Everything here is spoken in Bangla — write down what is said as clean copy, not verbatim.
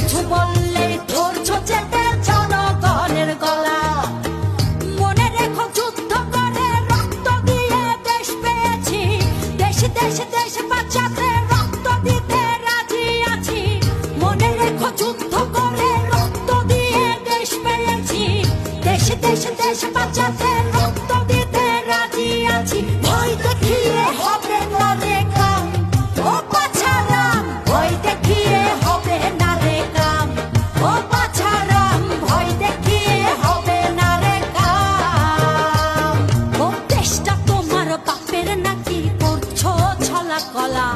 কিছু বললে ধরছো চেপে জনগণের গলা। মনে রেখো যুদ্ধ করে রক্ত দিয়ে দেশ পেয়েছি, দেশ দেশ দেশ বাঁচাতে রক্ত দিতে রাজি আছি। মনে রেখো যুদ্ধ করে রক্ত দিয়ে দেশ পেয়েছি, দেশ দেশ দেশ বাঁচাতে রক্ত দিতে রাজি আছি। ভয় দেখিয়ে হবে না রে কাম, ও বাছারাম ভয় দেখিয়ে হবে না রে কাম, ও বাছারাম ভয় দেখিয়ে হবে না রে কাম। ও দেশটা তোমার বাপের নাকি করছো ছলা কলা।